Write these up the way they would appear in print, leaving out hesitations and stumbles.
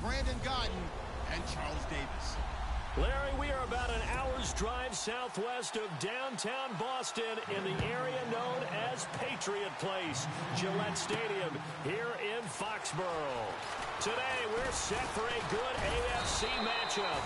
Brandon Godden, and Charles Davis. Larry, we are about an hour's drive southwest of downtown Boston in the area known as Patriot Place, Gillette Stadium, here in Foxborough. Today, we're set for a good AFC matchup.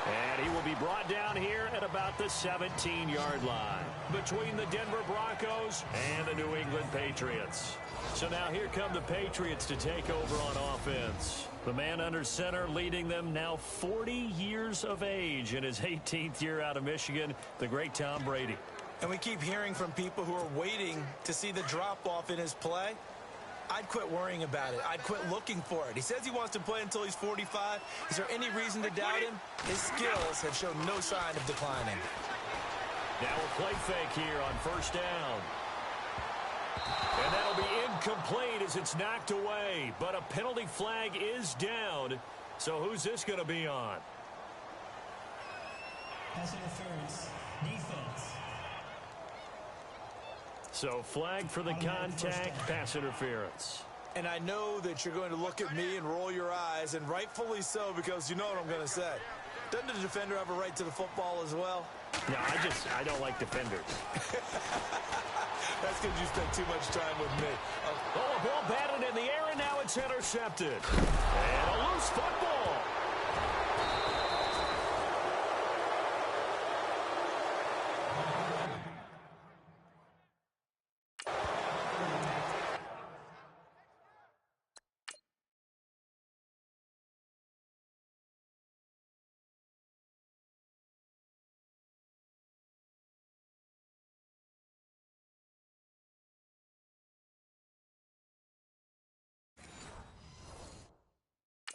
And he will be brought down here at about the 17-yard line between the Denver Broncos and the New England Patriots. So now here come the Patriots to take over on offense. The man under center leading them now 40 years of age in his 18th year out of Michigan, the great Tom Brady. And we keep hearing from people who are waiting to see the drop-off in his play. I'd quit worrying about it. I'd quit looking for it. He says he wants to play until he's 45. Is there any reason to doubt him? His skills have shown no sign of declining. Now a play fake here on first down. And that'll be incomplete as it's knocked away. But a penalty flag is down. So who's this going to be on? Pass interference. Defense. So flag for the contact, pass interference. And I know that you're going to look at me and roll your eyes, and rightfully so, because you know what I'm going to say. Doesn't the defender have a right to the football as well? No, I don't like defenders. That's because you spent too much time with me. Oh, a ball batted in the air, and now it's intercepted. And a loose football.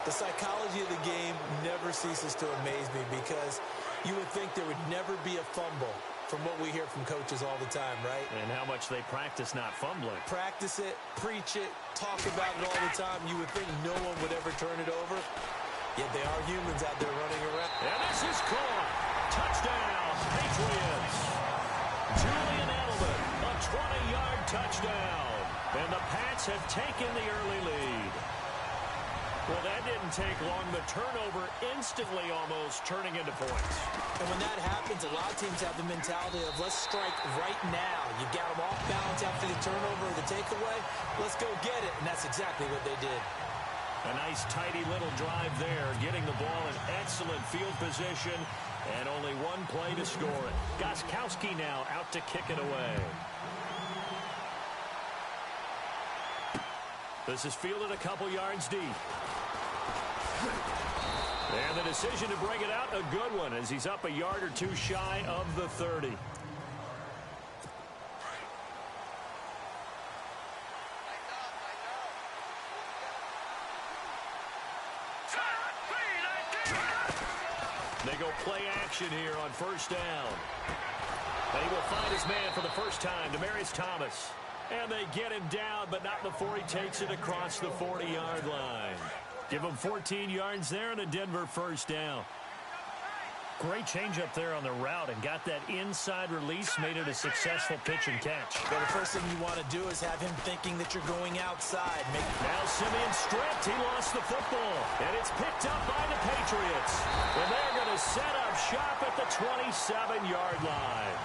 The psychology of the game never ceases to amaze me because you would think there would never be a fumble from what we hear from coaches all the time, right? And how much they practice not fumbling. Practice it, preach it, talk about it all the time. You would think no one would ever turn it over. Yet they are humans out there running around. And this is caught. Touchdown, Patriots. Julian Edelman, a 20-yard touchdown. And the Pats have taken the early lead. Well, that didn't take long. The turnover instantly almost turning into points. And when that happens, a lot of teams have the mentality of let's strike right now. You got them off balance after the turnover or the takeaway. Let's go get it. And that's exactly what they did. A nice, tidy little drive there, getting the ball in excellent field position, and only one play to score it. Gostkowski now out to kick it away. This is fielded a couple yards deep. And the decision to bring it out, a good one, as he's up a yard or two shy of the 30. They go play action here on first down. They will find his man for the first time, Demaryius Thomas. And they get him down, but not before he takes it across the 40-yard line. Give him 14 yards there and a Denver first down. Great change up there on the route and got that inside release, made it a successful pitch and catch. Well, the first thing you want to do is have him thinking that you're going outside. Now Simeon stripped. He lost the football. And it's picked up by the Patriots. And they're going to set up shop at the 27-yard line.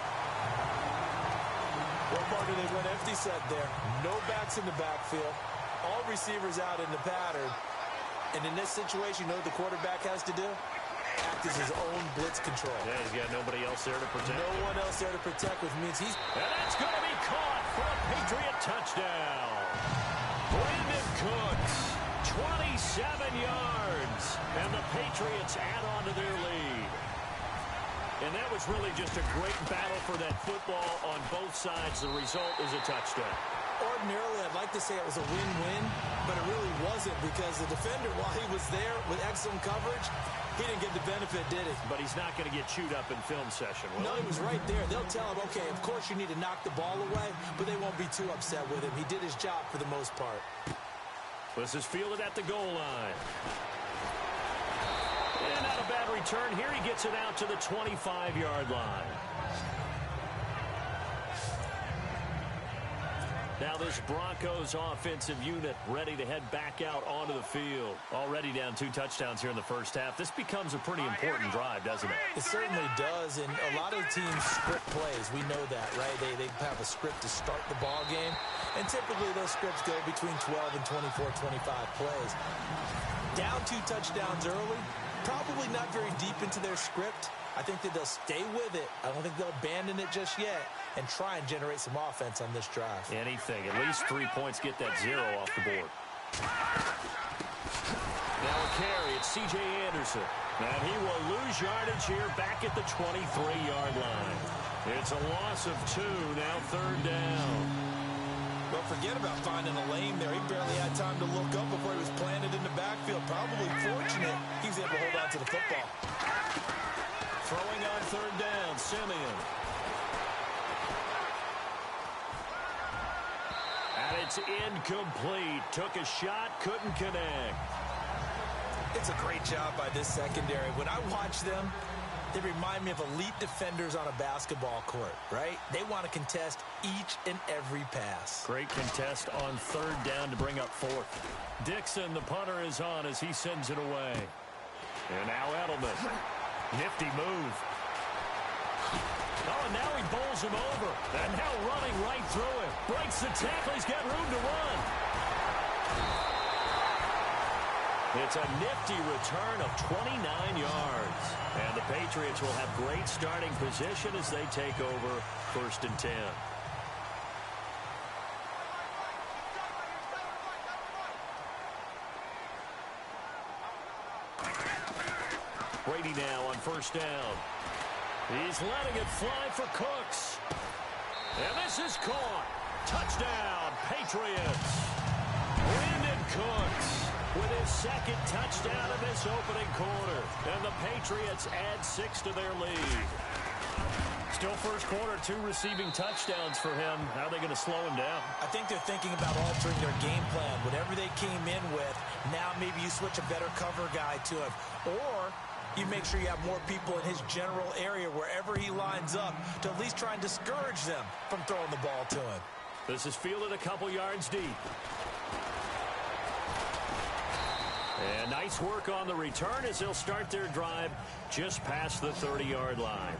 Well, Martin, they went empty set there. No backs in the backfield. All receivers out in the pattern. And in this situation, you know what the quarterback has to do? Act as his own blitz control. Yeah, he's got nobody else there to protect. No one else there to protect, which means he's... And that's going to be caught for a Patriot touchdown. Brandon Cooks, 27 yards. And the Patriots add on to their lead. And that was really just a great battle for that football on both sides. The result is a touchdown. Ordinarily, I'd like to say it was a win-win, but it really wasn't because the defender, while he was there with excellent coverage, he didn't get the benefit, did he? But he's not going to get chewed up in film session, will No, he? he was right there. They'll tell him, okay, of course you need to knock the ball away, but they won't be too upset with him. He did his job for the most part. This is fielded at the goal line. And not a bad return here. He gets it out to the 25-yard line. Now this Broncos offensive unit ready to head back out onto the field. Already down 2 touchdowns here in the first half. This becomes a pretty important drive, doesn't it? It certainly does, and a lot of teams script plays. We know that, right? They have a script to start the ball game, and typically those scripts go between 12 and 24, 25 plays. Down 2 touchdowns early, probably not very deep into their script. I think that they'll stay with it. I don't think they'll abandon it just yet and try and generate some offense on this drive. Anything. At least 3 points, get that 0 off the board. Now a carry. It's C.J. Anderson. And he will lose yardage here back at the 23-yard line. It's a loss of 2. Now 3rd down. Well, forget about finding a lane there. He barely had time to look up before he was planted in the backfield. Probably fortunate he was able to hold on to the football. Throwing on 3rd down, Simeon. And it's incomplete. Took a shot, couldn't connect. It's a great job by this secondary. When I watch them, they remind me of elite defenders on a basketball court, right? They want to contest each and every pass. Great contest on 3rd down to bring up 4th. Dixon, the punter, is on as he sends it away. And now Edelman. Nifty move. Oh, and now he bowls him over. And now running right through him. Breaks the tackle. He's got room to run. It's a nifty return of 29 yards. And the Patriots will have great starting position as they take over 1st and 10. Brady now on 1st down. He's letting it fly for Cooks. And this is caught. Touchdown, Patriots. Brandon Cooks with his 2nd touchdown of this opening quarter. And the Patriots add 6 to their lead. Still first quarter, 2 receiving touchdowns for him. How are they going to slow him down? I think they're thinking about altering their game plan. Whatever they came in with, now maybe you switch a better cover guy to him. Or you make sure you have more people in his general area wherever he lines up to at least try and discourage them from throwing the ball to him. This is fielded a couple yards deep. And nice work on the return as they'll start their drive just past the 30-yard line.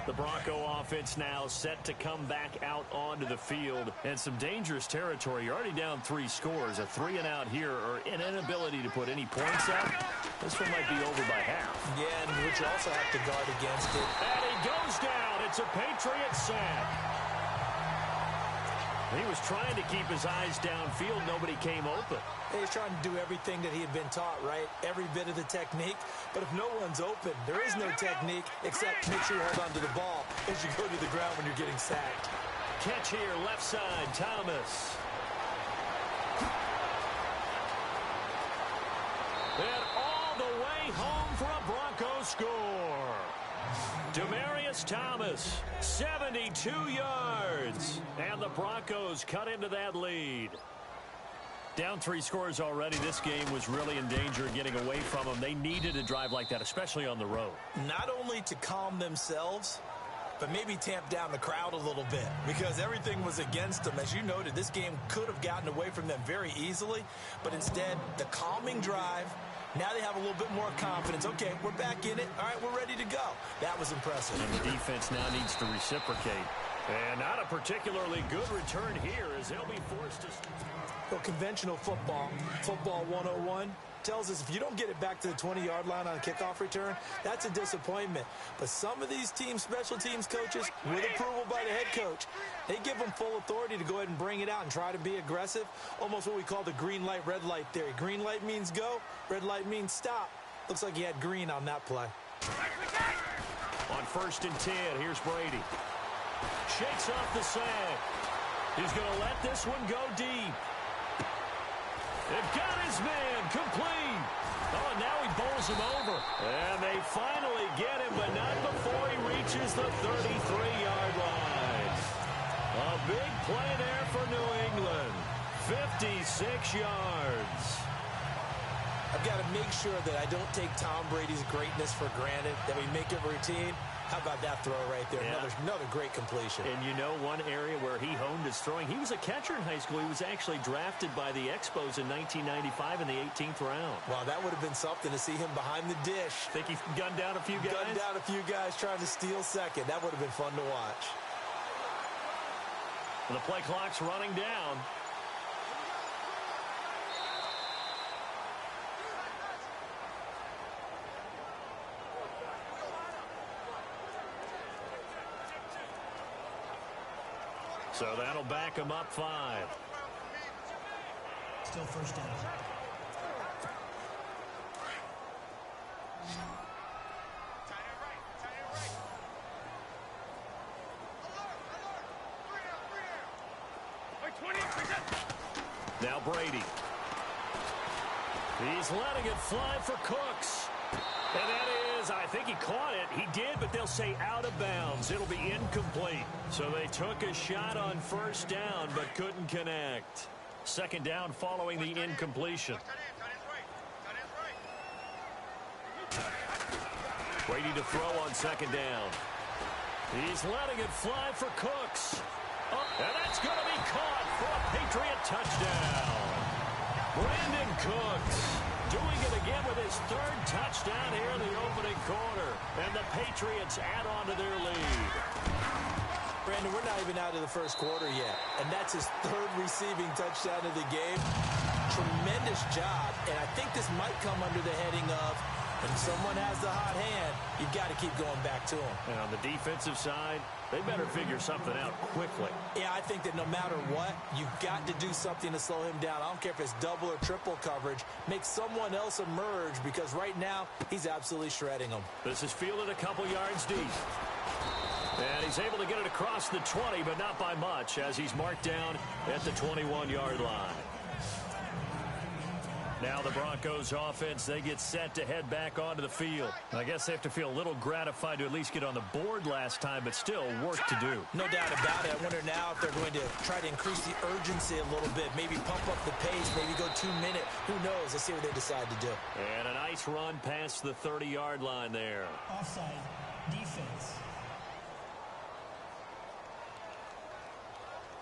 The Bronco offense now set to come back out onto the field. And some dangerous territory. You're already down 3 scores. A 3-and-out here or an inability to put any points up. This one might be over by half. Yeah, and which you also have to guard against it. And he goes down. It's a Patriot sack. He was trying to keep his eyes downfield. Nobody came open. He was trying to do everything that he had been taught, right? Every bit of the technique. But if no one's open, there is no technique except make sure you hold on to the ball as you go to the ground when you're getting sacked. Catch here, left side, Thomas. And all the way home for a Bronco score. Demaryius Thomas, 72 yards. And the Broncos cut into that lead. Down 3 scores already. This game was really in danger of getting away from them. They needed a drive like that, especially on the road. Not only to calm themselves, but maybe tamp down the crowd a little bit because everything was against them. As you noted, this game could have gotten away from them very easily, but instead, the calming drive. Now they have a little bit more confidence. Okay, we're back in it. All right, we're ready to go. That was impressive. And the defense now needs to reciprocate. And not a particularly good return here as they'll be forced to... Well, conventional football 101, tells us if you don't get it back to the 20-yard line on a kickoff return, that's a disappointment. But some of these teams, special teams coaches, with approval by the head coach, they give them full authority to go ahead and bring it out and try to be aggressive. Almost what we call the green light, red light theory. Green light means go, red light means stop. Looks like he had green on that play. On 1st and 10, here's Brady. Shakes off the sack. He's going to let this one go deep. They've got his man complete. Oh, and now he bowls him over. And they finally get him, but not before he reaches the 33-yard line. A big play there for New England. 56 yards. I've got to make sure that I don't take Tom Brady's greatness for granted, that we make it routine. How about that throw right there? Yeah. Another great completion. And you know one area where he honed his throwing, he was a catcher in high school. He was actually drafted by the Expos in 1995 in the 18th round. Wow, that would have been something to see him behind the dish. Think he gunned down a few guys? Gunned down a few guys trying to steal second. That would have been fun to watch. The play clock's running down. So that'll back him up 5. Still first down. Now Brady. He's letting it fly for Cooks. And that is, I think he caught it. He did, but they'll say out of bounds. It'll be incomplete. So they took a shot on first down, but couldn't connect. Second down following the incompletion. Brady to throw on second down. He's letting it fly for Cooks. Oh, and that's going to be caught for a Patriot touchdown. Brandon Cooks doing it again with his 3rd touchdown here in the opening quarter. And the Patriots add on to their lead. Brandon, we're not even out of the first quarter yet. And that's his 3rd receiving touchdown of the game. Tremendous job. And I think this might come under the heading of, when someone has the hot hand, you've got to keep going back to him. And on the defensive side, they better figure something out quickly. Yeah, I think that no matter what, you've got to do something to slow him down. I don't care if it's double or triple coverage. Make someone else emerge, because right now, he's absolutely shredding them. This is fielded a couple yards deep. And he's able to get it across the 20, but not by much, as he's marked down at the 21-yard line. Now the Broncos offense, they get set to head back onto the field. I guess they have to feel a little gratified to at least get on the board last time, but still work to do. No doubt about it. I wonder now if they're going to try to increase the urgency a little bit, maybe pump up the pace, maybe go 2 minute. Who knows? Let's see what they decide to do. And a nice run past the 30-yard line there. Offside. Defense.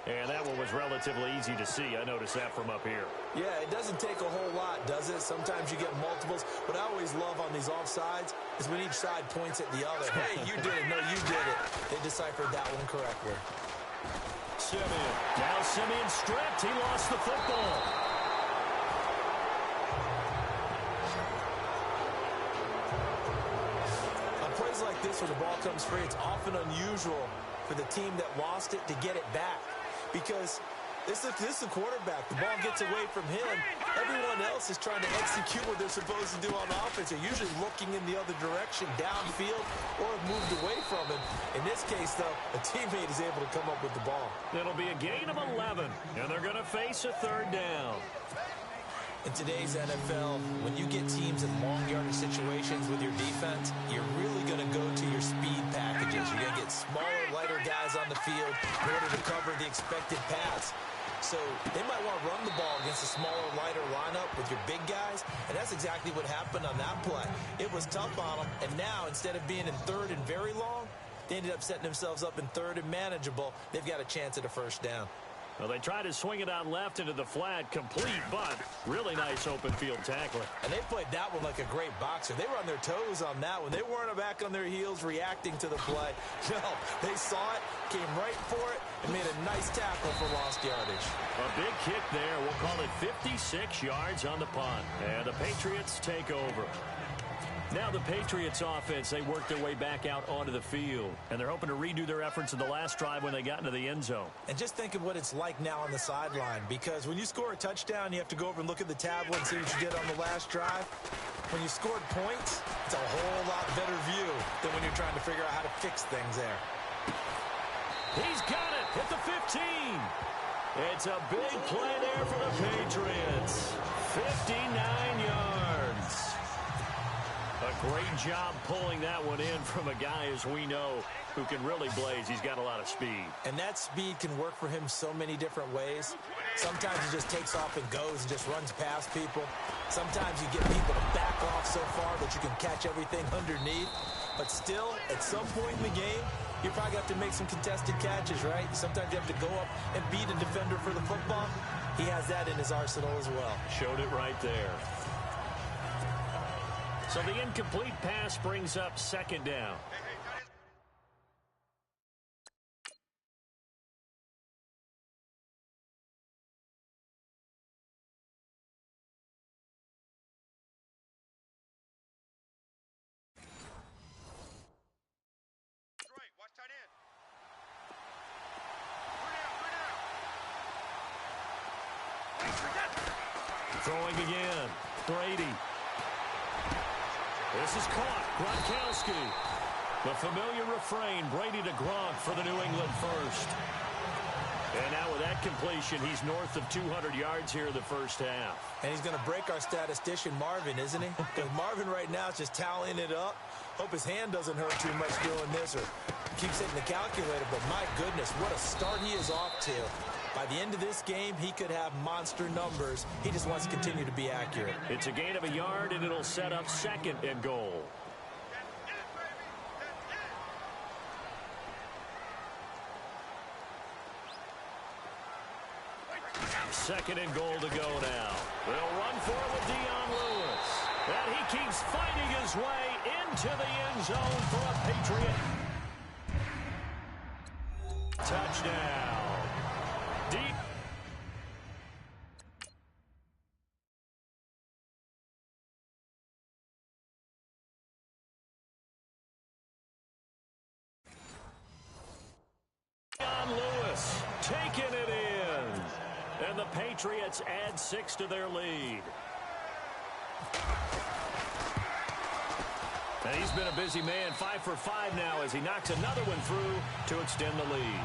And that one was relatively easy to see. I noticed that from up here. Yeah, it doesn't take a whole lot, does it? Sometimes you get multiples. What I always love on these offsides is when each side points at the other. Hey, you did it. No, you did it. They deciphered that one correctly. Simeon. Now Simeon stripped. He lost the football. On plays like this where the ball comes free, it's often unusual for the team that lost it to get it back. Because this is the quarterback. The ball gets away from him. Everyone else is trying to execute what they're supposed to do on offense. They're usually looking in the other direction, downfield, or have moved away from him. In this case, though, a teammate is able to come up with the ball. It'll be a gain of 11, and they're going to face a 3rd down. In today's NFL, when you get teams in long yardage situations with your defense, you're really going to go to your speed packages. You're going to get smaller, lighter guys on the field in order to cover the expected pass. So they might want to run the ball against a smaller, lighter lineup with your big guys, and that's exactly what happened on that play. It was tough on them, and now instead of being in 3rd and very long, they ended up setting themselves up in 3rd and manageable. They've got a chance at a first down. Well, they tried to swing it out left into the flat, complete, but really nice open field tackling. And they played that one like a great boxer. They were on their toes on that one. They weren't back on their heels reacting to the play. No, they saw it, came right for it, and made a nice tackle for lost yardage. A big kick there. We'll call it 56 yards on the punt. And the Patriots take over. Now the Patriots offense, they work their way back out onto the field. And they're hoping to redo their efforts in the last drive when they got into the end zone. And just think of what it's like now on the sideline. Because when you score a touchdown, you have to go over and look at the tablet and see what you did on the last drive. When you scored points, it's a whole lot better view than when you're trying to figure out how to fix things there. He's got it at the 15. It's a big play there for the Patriots. 59 yards. A great job pulling that one in from a guy, as we know, who can really blaze. He's got a lot of speed. And that speed can work for him so many different ways. Sometimes he just takes off and goes and just runs past people. Sometimes you get people to back off so far that you can catch everything underneath. But still, at some point in the game, you probably have to make some contested catches, right? Sometimes you have to go up and beat a defender for the football. He has that in his arsenal as well. Showed it right there. So the incomplete pass brings up second down. Throwing again. Brady. This is caught. Gronkowski. The familiar refrain, Brady to Gronk for the New England first. And now with that completion, he's north of 200 yards here in the first half. And he's going to break our statistician, Marvin, isn't he? Because Marvin right now is just tallying it up. Hope his hand doesn't hurt too much doing this or keeps hitting the calculator. But my goodness, what a start he is off to. By the end of this game, he could have monster numbers. He just wants to continue to be accurate. It's a gain of a yard, and it'll set up second and goal. Second and goal to go now. They'll run for it with Dion Lewis. And he keeps fighting his way into the end zone for a Patriot touchdown. Deep. Dion Lewis taking it in. And the Patriots add 6 to their lead. And he's been a busy man, 5 for 5 now as he knocks another one through to extend the lead.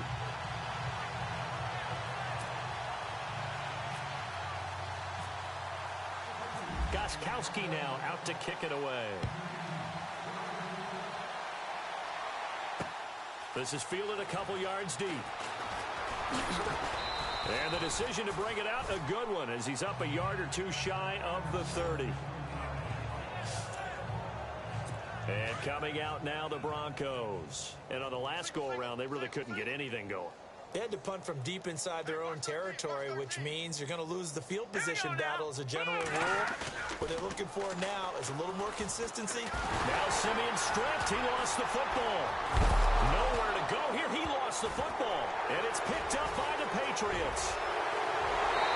Gostkowski now out to kick it away. This is fielded a couple yards deep. And the decision to bring it out, a good one, as he's up a yard or two shy of the 30. And coming out now, the Broncos. And on the last go-around, they really couldn't get anything going. They had to punt from deep inside their own territory, which means you're going to lose the field position battle as a general rule. What they're looking for now is a little more consistency. Now Simeon stripped. He lost the football. Nowhere to go here. He lost the football. And it's picked up by the Patriots.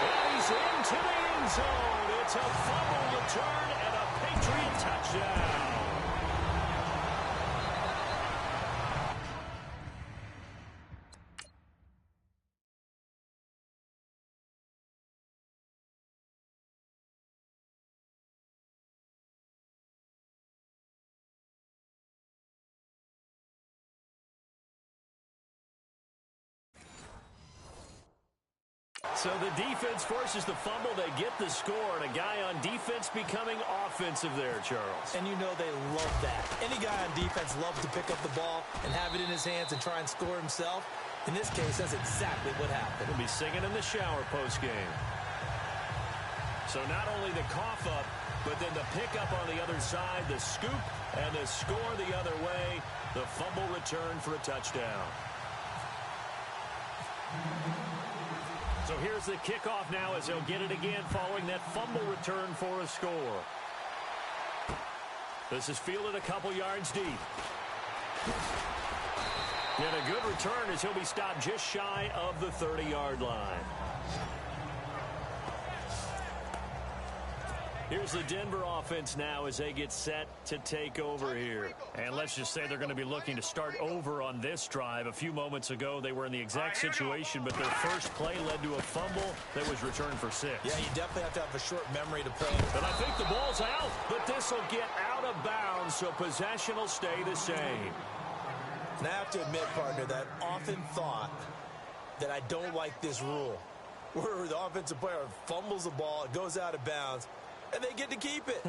And he's into the end zone. It's a fumble return and a Patriot touchdown. So the defense forces the fumble. They get the score, and a guy on defense becoming offensive there, Charles. And you know they love that. Any guy on defense loves to pick up the ball and have it in his hands and try and score himself. In this case, that's exactly what happened. He'll be singing in the shower post-game. So not only the cough up, but then the pickup on the other side, the scoop, and the score the other way. The fumble return for a touchdown. So here's the kickoff now as they'll get it again following that fumble return for a score. This is fielded a couple yards deep. And a good return as he'll be stopped just shy of the 30-yard line. Here's the Denver offense now as they get set to take over here. And let's just say they're going to be looking to start over on this drive. A few moments ago, they were in the exact situation, but their first play led to a fumble that was returned for 6. Yeah, you definitely have to have a short memory to play. And I think the ball's out, but this will get out of bounds, so possession will stay the same. And I have to admit, partner, that I've often thought that I don't like this rule, where the offensive player fumbles the ball, it goes out of bounds, and they get to keep it.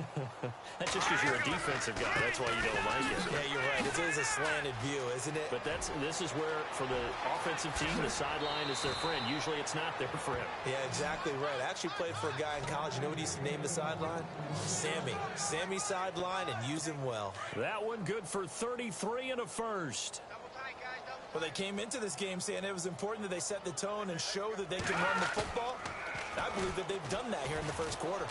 That's just because you're a defensive guy. That's why you don't like it. Yeah, you're right. It is a slanted view, isn't it? But this is where, for the offensive team, the sideline is their friend. Usually it's not their friend. Yeah, exactly right. I actually played for a guy in college. You know what he used to name the sideline? Sammy. Sammy sideline, and use him well. That one good for 33 and a first. Well, they came into this game saying it was important that they set the tone and show that they can run the football. I believe that they've done that here in the first quarter.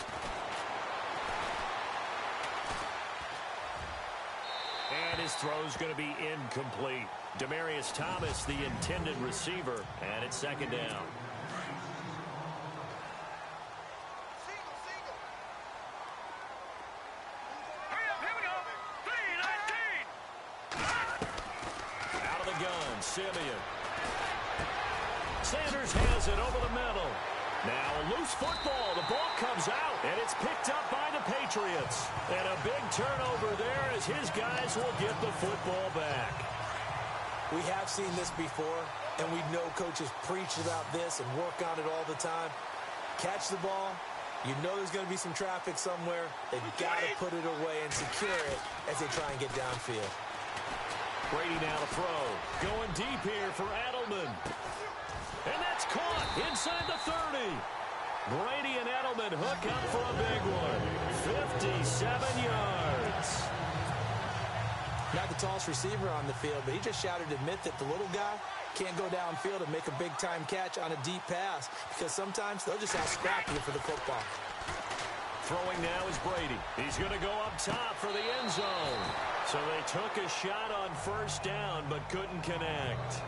And his throw's going to be incomplete. Demaryius Thomas, the intended receiver, and it's second down. Out of the gun, Simeon. Sanders has it over the middle. Now a loose football. The ball comes out, and it's picked up by the Patriots. And a big turnover there as his guys will get the football back. We have seen this before, and we know coaches preach about this and work on it all the time. Catch the ball. You know there's going to be some traffic somewhere. They've got to put it away and secure it as they try and get downfield. Brady now to throw. Going deep here for Edelman. And that's caught inside the 30. Brady and Edelman hook up for a big one. 57 yards. Not the tallest receiver on the field, but he just shouted to admit that the little guy can't go downfield and make a big-time catch on a deep pass because sometimes they'll just out-scrap you for the football. Throwing now is Brady. He's going to go up top for the end zone. So they took a shot on first down but couldn't connect.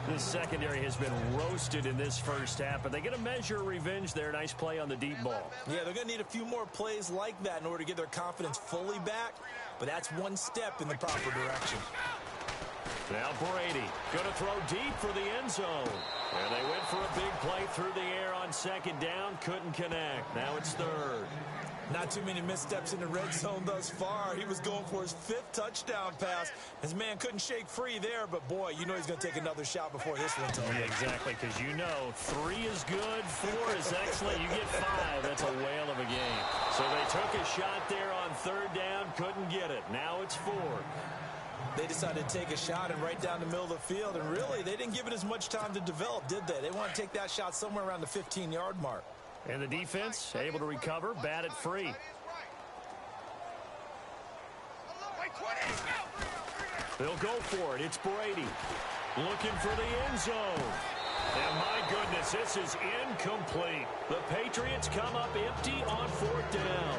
The secondary has been roasted in this first half, but they get a measure of revenge there. Nice play on the deep ball. Yeah, they're going to need a few more plays like that in order to get their confidence fully back, but that's one step in the proper direction. Now Brady going to throw deep for the end zone. And they went for a big play through the air on second down. Couldn't connect. Now it's third. Not too many missteps in the red zone thus far. He was going for his 5th touchdown pass. His man couldn't shake free there, but boy, you know he's going to take another shot before this one's over. Yeah, exactly, because you know 3 is good, 4 is excellent. You get 5, that's a whale of a game. So they took a shot there on third down, couldn't get it. Now it's 4. They decided to take a shot and right down the middle of the field, and really, they didn't give it as much time to develop, did they? They want to take that shot somewhere around the 15-yard mark. And the defense able to recover, bat it free. They'll go for it. It's Brady looking for the end zone. And my goodness, this is incomplete. The Patriots come up empty on fourth down.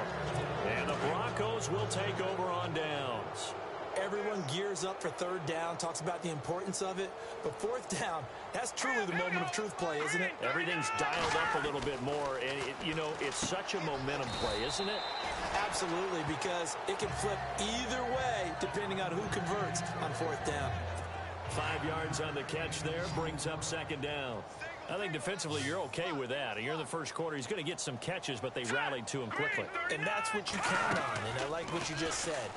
And the Broncos will take over on downs. Everyone gears up for third down, talks about the importance of it. But fourth down, that's truly the moment of truth play, isn't it? Everything's dialed up a little bit more. And, it's such a momentum play, isn't it? Absolutely, because it can flip either way depending on who converts on fourth down. 5 yards on the catch there, brings up second down. I think defensively you're okay with that. You're in the first quarter. He's going to get some catches, but they rallied to him quickly. And that's what you count on, and I like what you just said.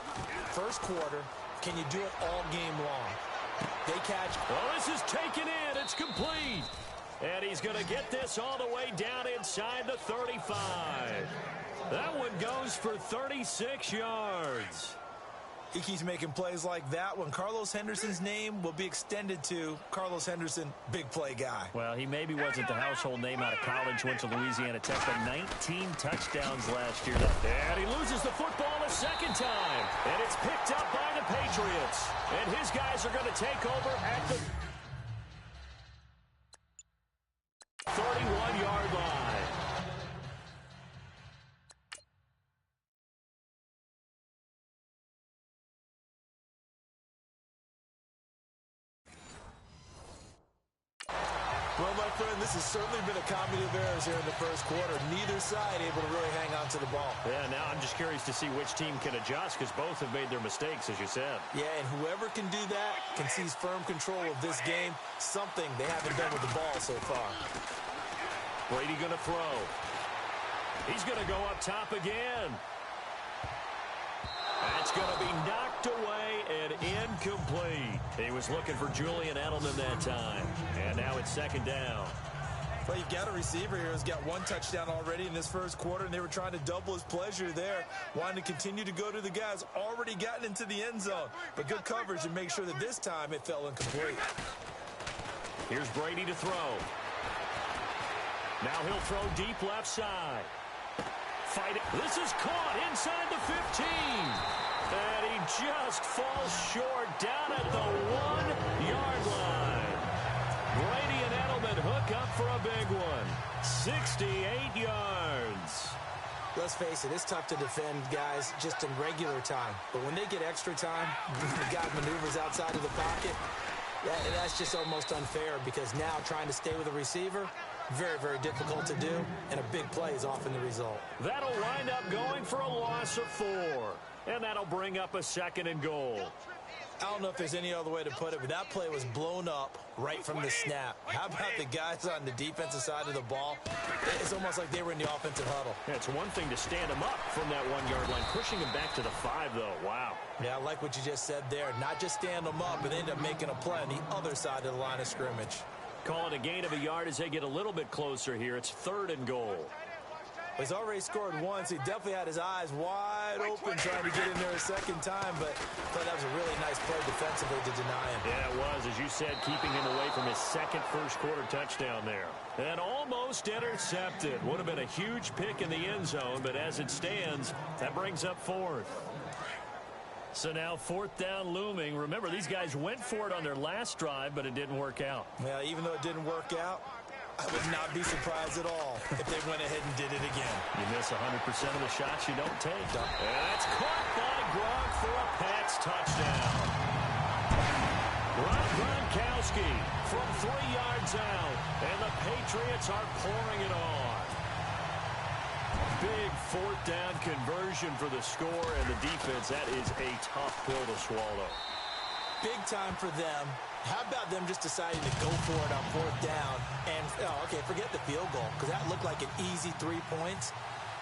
First quarter, can you do it all game long? They catch. Oh, this is taken in. It's complete. And he's going to get this all the way down inside the 35. That one goes for 36 yards. He keeps making plays like that when Carlos Henderson's name will be extended to Carlos Henderson, big play guy. Well, he maybe wasn't the household name out of college, went to Louisiana Tech, but 19 touchdowns last year. And he loses the football a second time. And it's picked up by the Patriots. And his guys are going to take over at the 31-yard line. Well, my friend, this has certainly been a comedy of errors here in the first quarter. Neither side able to really hang on to the ball. Yeah, now I'm just curious to see which team can adjust because both have made their mistakes, as you said. Yeah, and whoever can do that can seize firm control of this game, something they haven't done with the ball so far. Brady going to throw. He's going to go up top again. That's going to be knocked away and incomplete. He was looking for Julian Edelman that time. And now it's second down. Well, you've got a receiver here who's got one touchdown already in this first quarter, and they were trying to double his pleasure there, wanting to continue to go to the guys already gotten into the end zone. But good coverage to make sure that this time it fell incomplete. Here's Brady to throw. Now he'll throw deep left side. Fight it. This is caught inside the 15. And he just falls short down at the 1-yard line. Brady and Edelman hook up for a big one. 68 yards. Let's face it, it's tough to defend guys just in regular time. But when they get extra time, the guy maneuvers outside of the pocket, that's just almost unfair because now trying to stay with a receiver, very, very difficult to do, and a big play is often the result. That'll wind up going for a loss of 4. And that'll bring up a 2nd and goal. I don't know if there's any other way to put it, but that play was blown up right from the snap. How about the guys on the defensive side of the ball? It's almost like they were in the offensive huddle. Yeah, it's one thing to stand him up from that 1-yard line. Pushing him back to the 5, though. Wow. Yeah, I like what you just said there. Not just stand them up, but end up making a play on the other side of the line of scrimmage. Call it a gain of a yard as they get a little bit closer here. It's 3rd and goal. He's already scored once. He definitely had his eyes wide open trying to get in there a second time, but that was a really nice play defensively to deny him. Yeah, it was, as you said, keeping him away from his second first-quarter touchdown there. And almost intercepted. Would have been a huge pick in the end zone, but as it stands, that brings up 4th. So now 4th down looming. Remember, these guys went for it on their last drive, but it didn't work out. Yeah, even though it didn't work out, I would not be surprised at all if they went ahead and did it again. You miss 100% of the shots you don't take. And that's caught by Gronk for a Pats touchdown. Gronkowski from 3 yards out. And the Patriots are pouring it on. Big 4th down conversion for the score, and the defense, that is a tough pill to swallow. Big time for them. How about them just deciding to go for it on 4th down? And, okay, forget the field goal, because that looked like an easy 3 points.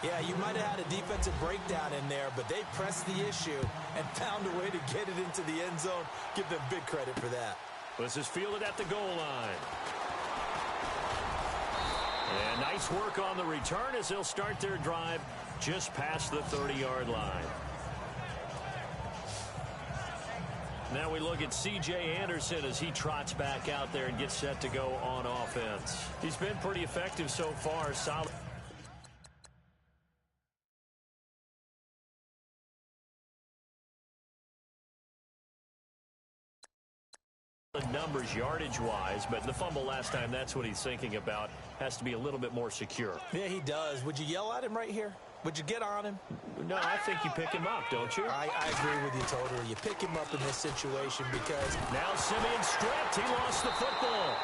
Yeah, you might have had a defensive breakdown in there, but they pressed the issue and found a way to get it into the end zone. Give them big credit for that. This is fielded at the goal line. And nice work on the return as they'll start their drive just past the 30-yard line. Now we look at C.J. Anderson as he trots back out there and gets set to go on offense. He's been pretty effective so far. Solid numbers yardage-wise, but the fumble last time, that's what he's thinking about. Has to be a little bit more secure. Yeah, he does. Would you yell at him right here? Would you get on him? No, I think you pick him up, don't you? I agree with you totally. You pick him up in this situation because... Now Simeon stripped. He lost the football.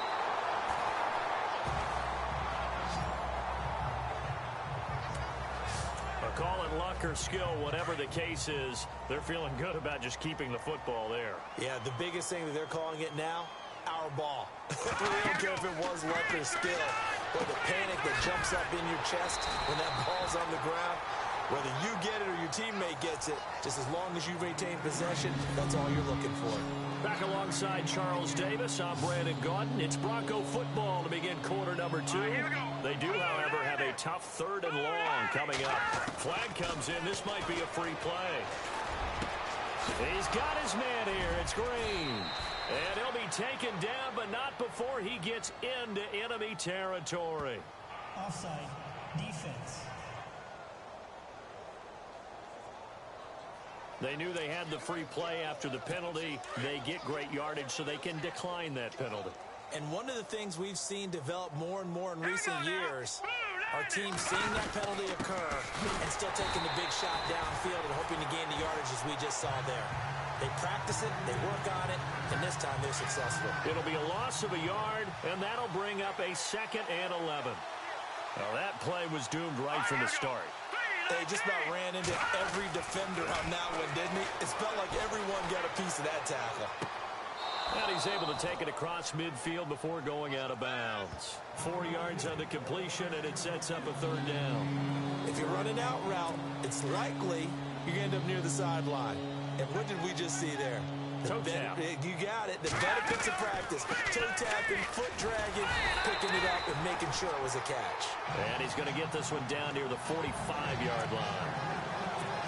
Call it luck or skill, whatever the case is, they're feeling good about just keeping the football there. Yeah, the biggest thing that they're calling it now, our ball. We don't care if it was luck or skill, or the panic that jumps up in your chest when that ball's on the ground. Whether you get it or your teammate gets it, just as long as you maintain possession, that's all you're looking for. Back alongside Charles Davis, I'm Brandon Gaudin. It's Bronco football to begin quarter number 2. They do, however, have a tough 3rd and long coming up. Flag comes in. This might be a free play. He's got his man here. It's Green. And he'll be taken down, but not before he gets into enemy territory. Offside. Defense. They knew they had the free play after the penalty. They get great yardage so they can decline that penalty. And one of the things we've seen develop more and more in recent years, our team seeing that penalty occur and still taking the big shot downfield and hoping to gain the yardage as we just saw there. They practice it, they work on it, and this time they're successful. It'll be a loss of a yard, and that'll bring up a 2nd and 11. Now that play was doomed right from the start. They just about ran into every defender on that one, didn't he? It felt like everyone got a piece of that tackle. And he's able to take it across midfield before going out of bounds. 4 yards on the completion, and it sets up a 3rd down. If you're running out route, it's likely you're going to end up near the sideline. And what did we just see there? Toe tap. You got it. The benefits of practice. Toe tapping, foot dragging, picking it up, and making sure it was a catch. And he's going to get this one down near the 45-yard line.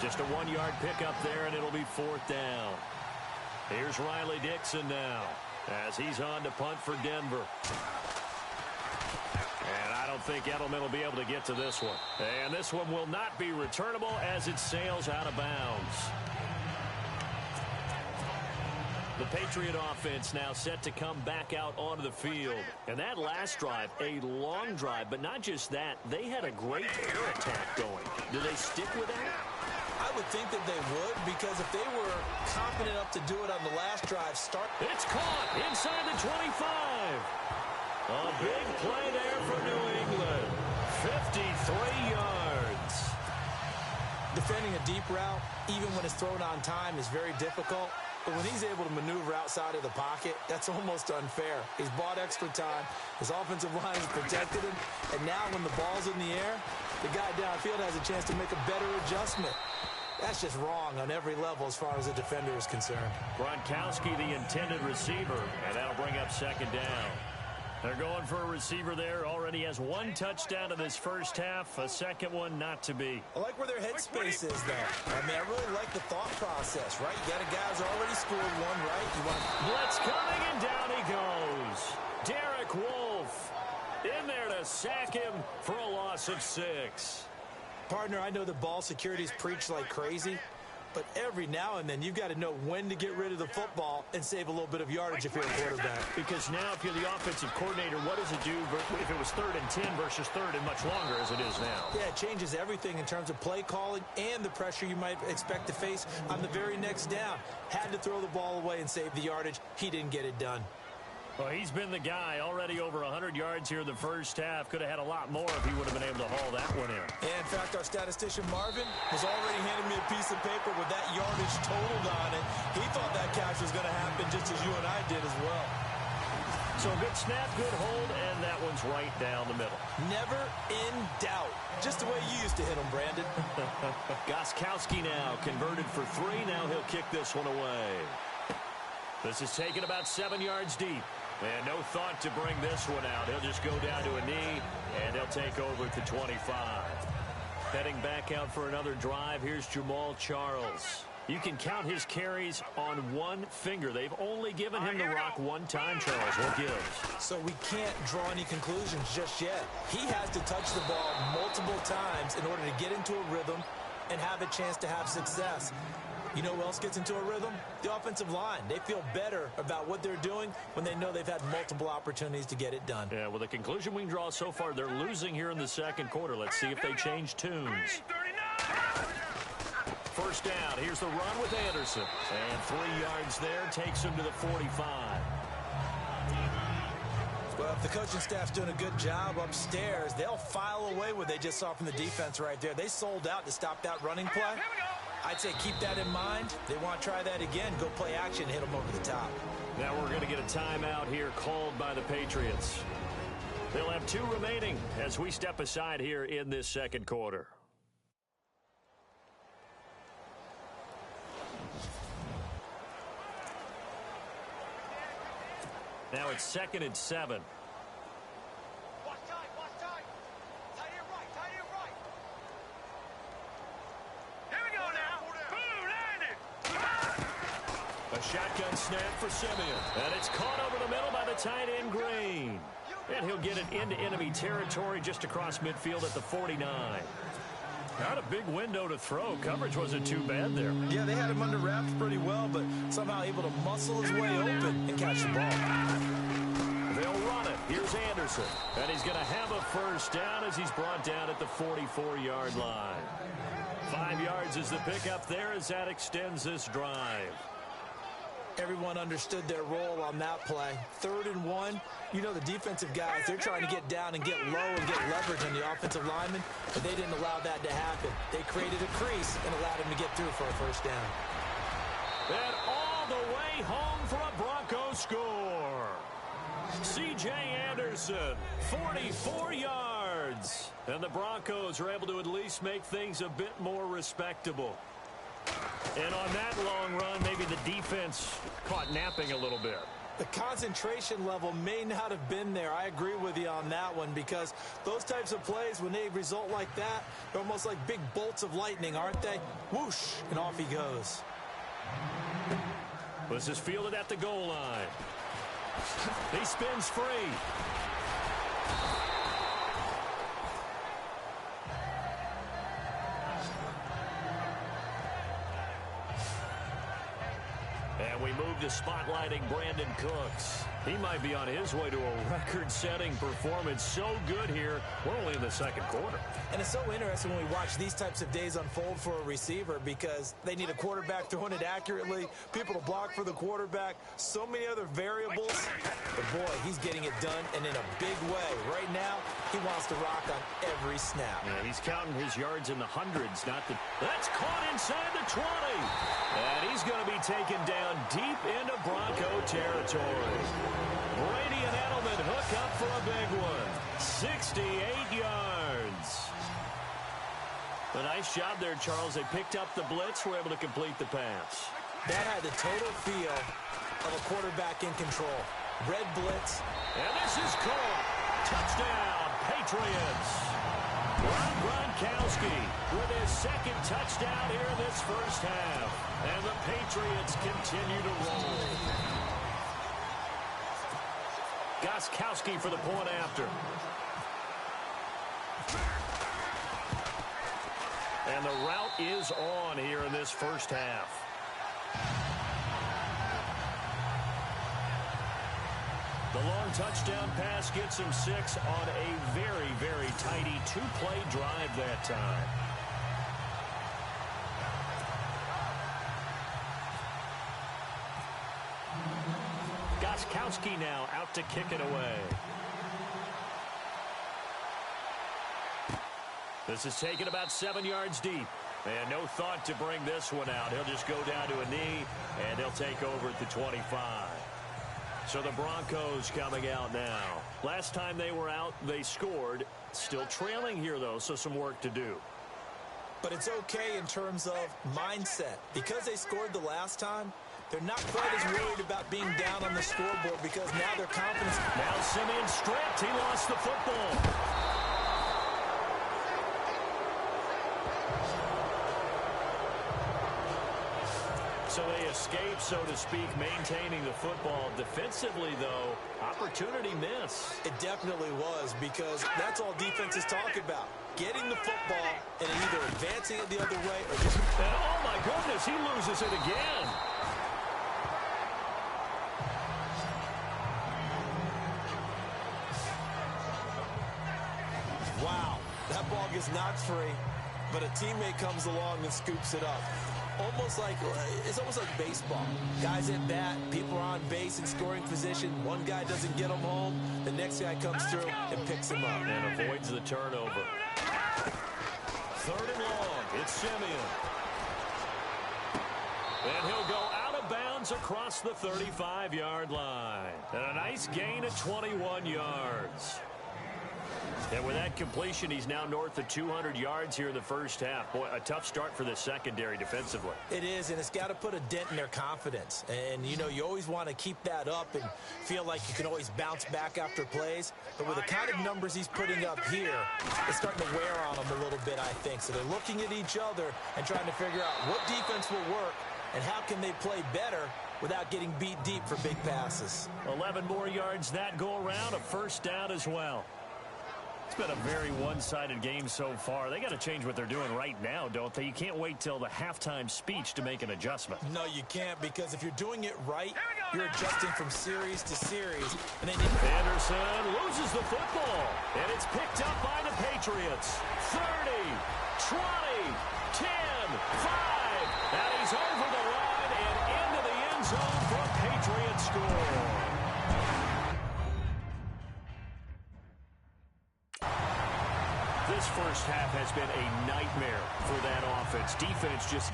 Just a 1-yard pickup there, and it'll be 4th down. Here's Riley Dixon now as he's on to punt for Denver. And I don't think Edelman will be able to get to this one. And this one will not be returnable as it sails out of bounds. The Patriot offense now set to come back out onto the field. And that last drive, a long drive, but not just that. They had a great air attack going. Do they stick with that? I would think that they would, because if they were confident enough to do it on the last drive, It's caught inside the 25. A big play there for New England. 53 yards. Defending a deep route, even when it's thrown on time, is very difficult. But when he's able to maneuver outside of the pocket, that's almost unfair. He's bought extra time. His offensive line has protected him. And now when the ball's in the air, the guy downfield has a chance to make a better adjustment. That's just wrong on every level as far as the defender is concerned. Gronkowski, the intended receiver, and that'll bring up 2nd down. They're going for a receiver there. Already has 1 touchdown in this first half. A second one not to be. I like where their headspace is, though. I mean, I really like the thought process, right? You got a guy who's already scored 1, right? You want Blitz coming, and down he goes. Derek Wolfe in there to sack him for a loss of 6. Partner, I know the ball security's preached like crazy, but every now and then you've got to know when to get rid of the football and save a little bit of yardage if you're a quarterback. Because now if you're the offensive coordinator, what does it do if it was 3rd and 10 versus 3rd and much longer as it is now? Yeah, it changes everything in terms of play calling and the pressure you might expect to face on the very next down. Had to throw the ball away and save the yardage. He didn't get it done. Well, he's been the guy. Already over 100 yards here in the first half. Could have had a lot more if he would have been able to haul that one in. And in fact, our statistician Marvin has already handed me a piece of paper with that yardage totaled on it. He thought that catch was going to happen just as you and I did as well. So good snap, good hold, and that one's right down the middle. Never in doubt. Just the way you used to hit them, Brandon. Gronkowski now converted for 3. Now he'll kick this one away. This is taken about 7 yards deep. And no thought to bring this one out. He'll just go down to a knee, and they'll take over at the 25. Heading back out for another drive, here's Jamal Charles. You can count his carries on 1 finger. They've only given him the rock 1 time, Charles. What gives? So we can't draw any conclusions just yet. He has to touch the ball multiple times in order to get into a rhythm and have a chance to have success. You know who else gets into a rhythm? The offensive line. They feel better about what they're doing when they know they've had multiple opportunities to get it done. Yeah, well, the conclusion we can draw so far, they're losing here in the second quarter. Let's see if they change tunes. First down. Here's the run with Anderson. And 3 yards there takes him to the 45. Well, if the coaching staff's doing a good job upstairs, they'll file away what they just saw from the defense right there. They sold out to stop that running play. I'd say keep that in mind. They want to try that again. Go play action, hit them over the top. Now we're going to get a timeout here called by the Patriots. They'll have 2 remaining as we step aside here in this second quarter. Now it's 2nd and 7. A shotgun snap for Simeon. And it's caught over the middle by the tight end, Green. And he'll get it into enemy territory just across midfield at the 49. Not a big window to throw. Coverage wasn't too bad there. Yeah, they had him under wraps pretty well, but somehow able to muscle his way open and catch the ball. They'll run it. Here's Anderson. And he's going to have a first down as he's brought down at the 44-yard line. 5 yards is the pickup there as that extends this drive. Everyone understood their role on that play. 3rd and 1. You know the defensive guys, they're trying to get down and get low and get leverage on the offensive linemen, but they didn't allow that to happen. They created a crease and allowed him to get through for a first down. And all the way home for a Broncos score. C.J. Anderson, 44 yards. And the Broncos are able to at least make things a bit more respectable. And on that long run, maybe the defense caught napping a little bit. The concentration level may not have been there. I agree with you on that one, because those types of plays, when they result like that, they're almost like big bolts of lightning, aren't they? Whoosh, and off he goes. This is fielded at the goal line. He spins free. And we move to spotlighting Brandon Cooks. He might be on his way to a record-setting performance. So good here. We're only in the second quarter. And it's so interesting when we watch these types of days unfold for a receiver, because they need a quarterback throwing it accurately, people to block for the quarterback, so many other variables. But, boy, he's getting it done, and in a big way. Right now, he wants to rock on every snap. Yeah, he's counting his yards in the hundreds, not the... That's caught inside the 20. And he's going to be taken down deep into Bronco territory. Brady and Edelman hook up for a big one. 68 yards. A nice job there, Charles. They picked up the blitz, were able to complete the pass. That had the total feel of a quarterback in control. Red blitz. And this is caught. Touchdown, Patriots. Rob Gronkowski with his second touchdown here in this first half. And the Patriots continue to roll. Gronkowski for the point after. And the route is on here in this first half. The long touchdown pass gets him 6 on a very, very tidy two-play drive that time. Gronkowski now out to kick it away. This is taken about 7 yards deep. And no thought to bring this one out. He'll just go down to a knee, and he'll take over at the 25. So the Broncos coming out now. Last time they were out, they scored. Still trailing here, though, so some work to do. But it's okay in terms of mindset. Because they scored the last time, they're not quite as worried about being down on the scoreboard, because now their confidence... Now Simeon stripped. He lost the football. So they escape, so to speak, maintaining the football. Defensively, though, opportunity miss. It definitely was, because that's all defenses talk about. Getting the football and either advancing it the other way or just... And oh, my goodness, he loses it again. Wow, that ball gets knocked free, but a teammate comes along and scoops it up. It's almost like baseball. Guys at bat, people are on base in scoring position. One guy doesn't get him home. The next guy comes through and picks him up. And avoids the turnover. 3rd and long. It's Simeon. And he'll go out of bounds across the 35-yard line. And a nice gain of 21 yards. And with that completion, he's now north of 200 yards here in the first half. Boy, a tough start for the secondary defensively. It is, and it's got to put a dent in their confidence. And, you know, you always want to keep that up and feel like you can always bounce back after plays. But with the kind of numbers he's putting up here, it's starting to wear on them a little bit, I think. So they're looking at each other and trying to figure out what defense will work and how can they play better without getting beat deep for big passes. 11 more yards that go around, a first down as well. It's been a very one-sided game so far. They got to change what they're doing right now, don't they? You can't wait till the halftime speech to make an adjustment. No, you can't, because if you're doing it right, you're adjusting from series to series. And then Anderson loses the football, and it's picked up by the Patriots. 30, 20, 10, 5. Now he's over the line and into the end zone for a Patriot score. This first half has been a nightmare for that offense. Defense just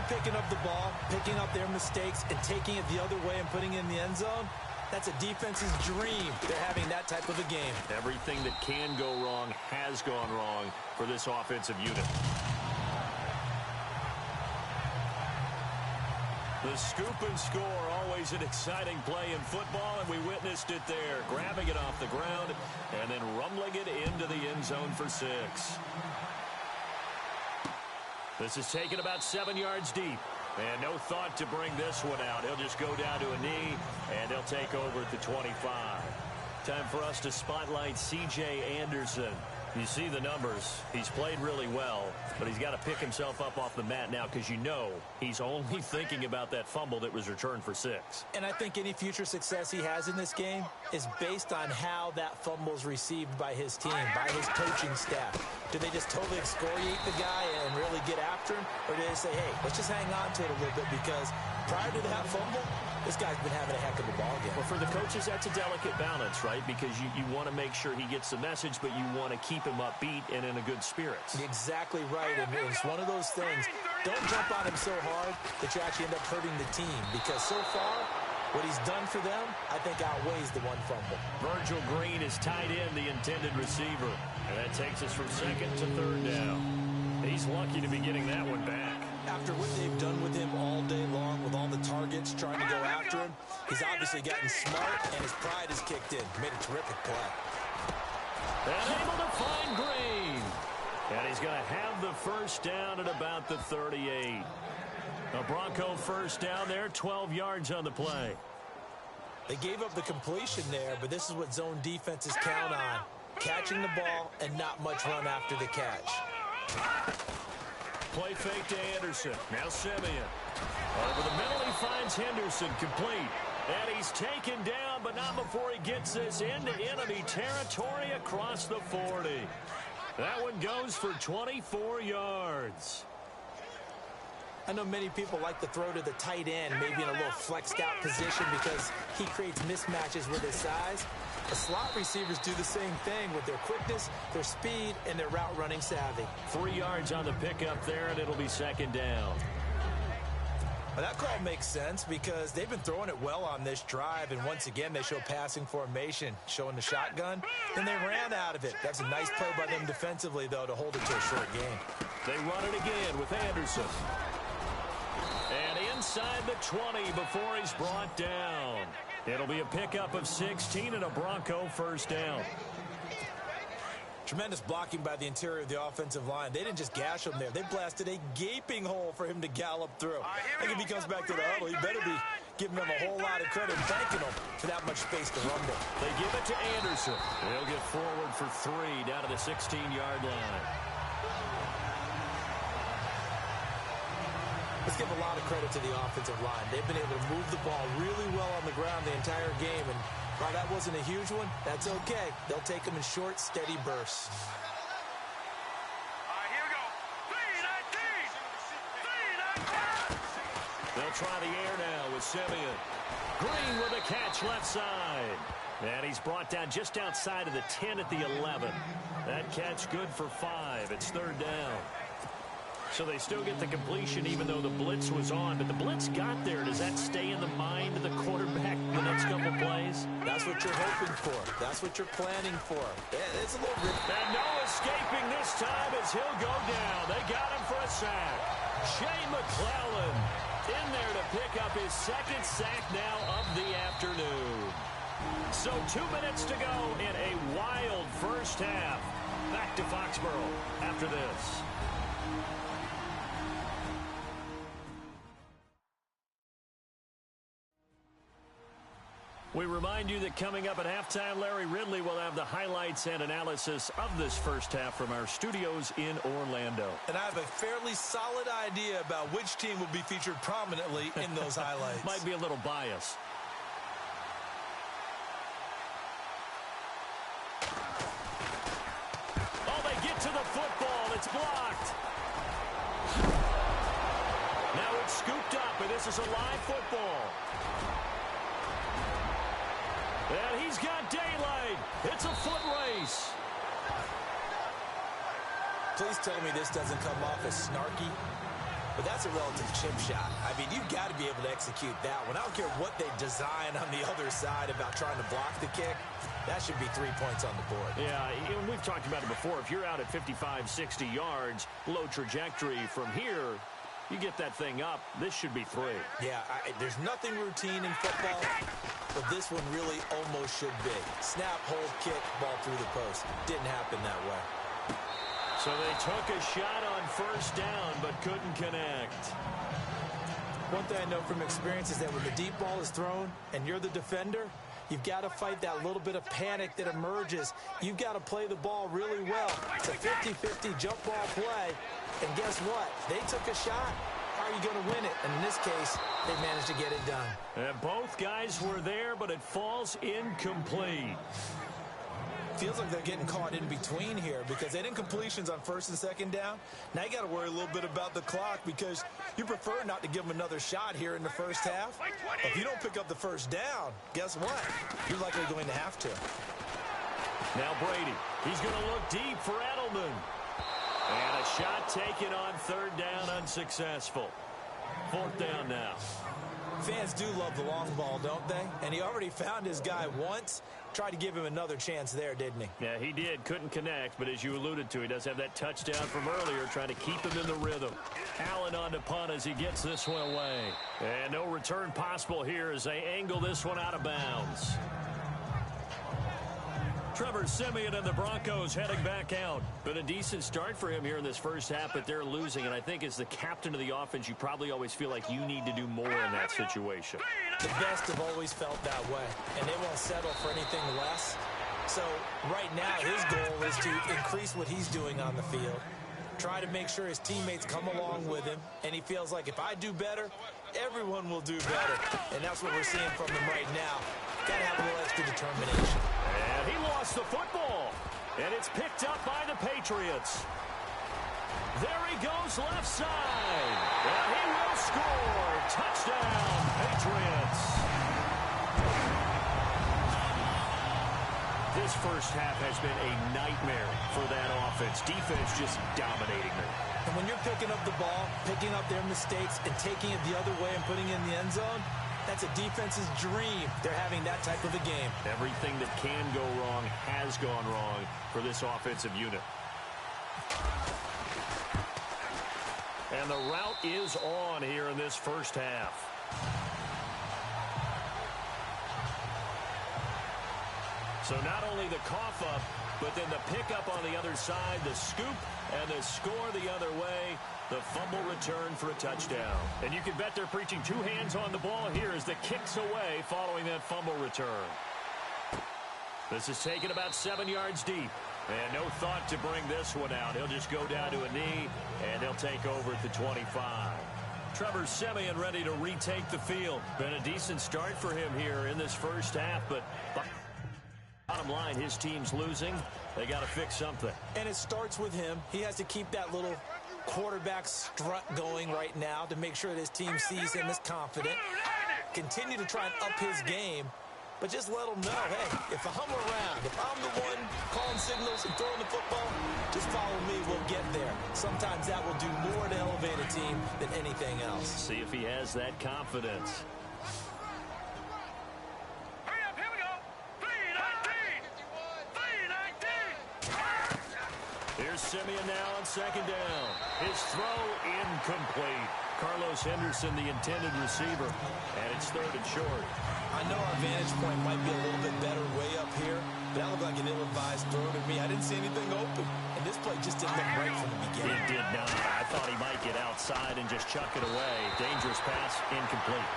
picking up the ball, picking up their mistakes, and taking it the other way and putting it in the end zone, that's a defense's dream. They're having that type of a game. Everything that can go wrong has gone wrong for this offensive unit. The scoop and score, always an exciting play in football, and we witnessed it there. Grabbing it off the ground and then rumbling it into the end zone for 6. This is taken about 7 yards deep. And no thought to bring this one out. He'll just go down to a knee, and he'll take over at the 25. Time for us to spotlight C.J. Anderson. You see the numbers. He's played really well, but he's got to pick himself up off the mat now because you know he's only thinking about that fumble that was returned for 6. And I think any future success he has in this game is based on how that fumble is received by his team, by his coaching staff. Do they just totally excoriate the guy and really get after him? Or do they say, hey, let's just hang on to it a little bit because prior to that fumble, this guy's been having a heck of a ball game. Well, for the coaches, that's a delicate balance, right? Because you want to make sure he gets the message, but you want to keep him upbeat and in a good spirits. Exactly right. And it's one of those things. Don't jump on him so hard that you actually end up hurting the team. Because so far, what he's done for them, I think outweighs the one fumble. Virgil Green is tied in, the intended receiver. And that takes us from 2nd to 3rd down. He's lucky to be getting that one back. After what they've done with him all day long, with all the targets trying to go after him, he's obviously gotten smart, and his pride has kicked in. Made a terrific play. And able to find Green. And he's going to have the first down at about the 38. A Bronco first down there, 12 yards on the play. They gave up the completion there, but this is what zone defenses count on. Catching the ball and not much run after the catch. Play fake to Anderson. Now Simeon. Over the middle, he finds Henderson complete. And he's taken down, but not before he gets this into enemy territory across the 40. That one goes for 24 yards. I know many people like to throw to the tight end, maybe in a little flexed out position because he creates mismatches with his size. The slot receivers do the same thing with their quickness, their speed, and their route running savvy. 3 yards on the pickup there, and it'll be 2nd down. Well, that call makes sense because they've been throwing it well on this drive, and once again they show passing formation, showing the shotgun, and they ran out of it. That's a nice play by them defensively, though, to hold it to a short gain. They run it again with Anderson. And inside the 20 before he's brought down. It'll be a pickup of 16 and a Bronco first down. Tremendous blocking by the interior of the offensive line. They didn't just gash him there. They blasted a gaping hole for him to gallop through. I think if he comes back to the huddle, he better be giving them a whole lot of credit and thanking them for that much space to rumble. They give it to Anderson. He'll get forward for 3 down to the 16-yard line. Let's give a lot of credit to the offensive line. They've been able to move the ball really well on the ground the entire game, and while that wasn't a huge one, that's okay. They'll take them in short, steady bursts. Here we go. 3-19. They'll try the air now with Simeon. Green with a catch left side. And he's brought down just outside of the 10 at the 11. That catch good for 5. It's 3rd down. So they still get the completion even though the blitz was on. But the blitz got there. Does that stay in the mind of the quarterback the next couple plays? That's what you're hoping for. That's what you're planning for. It's a little bit. And no escaping this time as he'll go down. They got him for a sack. Jay McClellan in there to pick up his 2nd sack now of the afternoon. So 2 minutes to go in a wild first half. Back to Foxborough after this. We remind you that coming up at halftime, Larry Ridley will have the highlights and analysis of this first half from our studios in Orlando. And I have a fairly solid idea about which team will be featured prominently in those highlights. Might be a little biased. Oh, they get to the football. It's blocked. Now it's scooped up, and this is a live football. And he's got daylight. It's a foot race. Please tell me this doesn't come off as snarky. but that's a relative chip shot. I mean, you've got to be able to execute that one. I don't care what they design on the other side about trying to block the kick. That should be 3 points on the board. Yeah, we've talked about it before. If you're out at 55, 60 yards, low trajectory from here, you get that thing up, this should be 3. Yeah, there's nothing routine in football, but this one really almost should be. Snap, hold, kick, ball through the post. Didn't happen that way. So they took a shot on first down, but couldn't connect. One thing I know from experience is that when the deep ball is thrown and you're the defender, you've got to fight that little bit of panic that emerges. You've got to play the ball really well. It's a 50-50 jump ball play. And guess what? They took a shot. How are you going to win it? And in this case, they managed to get it done. And both guys were there, but it falls incomplete. Feels like they're getting caught in between here because they didn't completions on first and second down. Now you got to worry a little bit about the clock because you prefer not to give them another shot here in the first half. If you don't pick up the first down, guess what? You're likely going to have to. Now Brady. He's going to look deep for Edelman. And a shot taken on third down, unsuccessful. Fourth down now. Fans do love the long ball, don't they? And he already found his guy once. Tried to give him another chance there, didn't he? Yeah, he did. Couldn't connect, but as you alluded to, he does have that touchdown from earlier, trying to keep him in the rhythm. Allen on the punt as he gets this one away. And no return possible here as they angle this one out of bounds. Trevor Siemian and the Broncos heading back out. Been a decent start for him here in this first half, but they're losing. And I think as the captain of the offense, you probably always feel like you need to do more in that situation. The best have always felt that way, and they won't settle for anything less. So right now, his goal is to increase what he's doing on the field, try to make sure his teammates come along with him, and he feels like if I do better, everyone will do better. And that's what we're seeing from him right now. Got to have a little extra determination. And he lost the football. And it's picked up by the Patriots. There he goes left side. And he will score. Touchdown, Patriots. This first half has been a nightmare for that offense. Defense just dominating them. And when you're picking up the ball, picking up their mistakes, and taking it the other way and putting it in the end zone, that's a defense's dream. They're having that type of a game. Everything that can go wrong has gone wrong for this offensive unit. And the route is on here in this first half. So not only the cough up, but then the pickup on the other side, the scoop, and the score the other way. The fumble return for a touchdown. And you can bet they're preaching two hands on the ball here as the kick's away following that fumble return. This is taken about 7 yards deep. And no thought to bring this one out. He'll just go down to a knee, and he'll take over at the 25. Trevor Siemian ready to retake the field. Been a decent start for him here in this first half, but bottom line, his team's losing. They got to fix something. And it starts with him. He has to keep that little quarterback strut going right now to make sure that his team sees him as confident. Continue to try and up his game, but just let him know, hey, if I'm around, if I'm the one calling signals and throwing the football, just follow me, we'll get there. Sometimes that will do more to elevate a team than anything else. See if he has that confidence. Here's Siemian now on second down. His throw incomplete. Carlos Henderson, the intended receiver, and it's third and short. I know our vantage point might be a little bit better way up here, but that looked like an ill-advised throw to me. I didn't see anything open, and this play just didn't look right from the beginning. It did not. I thought he might get outside and just chuck it away. Dangerous pass, incomplete.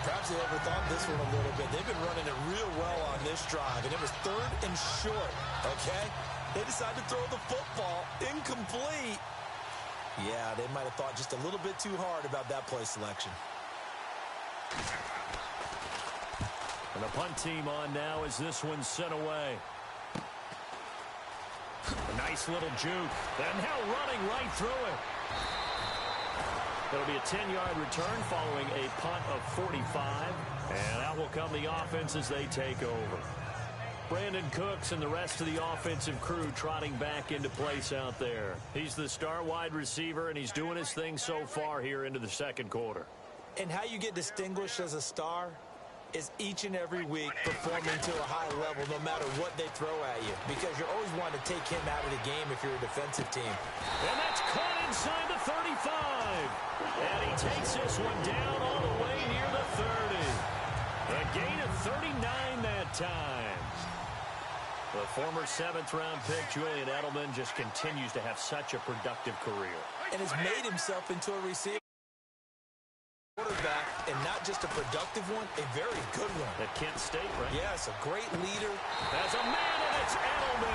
Perhaps they overthought this one a little bit. They've been running it real well on this drive, and it was third and short, okay? They decided to throw the football incomplete. Yeah, they might have thought just a little bit too hard about that play selection. And the punt team on now as this one's sent away. A nice little juke. And now running right through it. It'll be a 10-yard return following a punt of 45. And out will come the offense as they take over. Brandon Cooks and the rest of the offensive crew trotting back into place out there. He's the star wide receiver, and he's doing his thing so far here into the second quarter. And how you get distinguished as a star is each and every week performing to a high level no matter what they throw at you, because you're always wanting to take him out of the game if you're a defensive team. And that's caught inside the 35. And he takes this one down all the way near the 30. A gain of 39 that time. The former 7th-round pick, Julian Edelman, just continues to have such a productive career. And has made himself into a receiver. Quarterback, and not just a productive one, a very good one. At Kent State, right? Yes, a great leader. As a man, and it's Edelman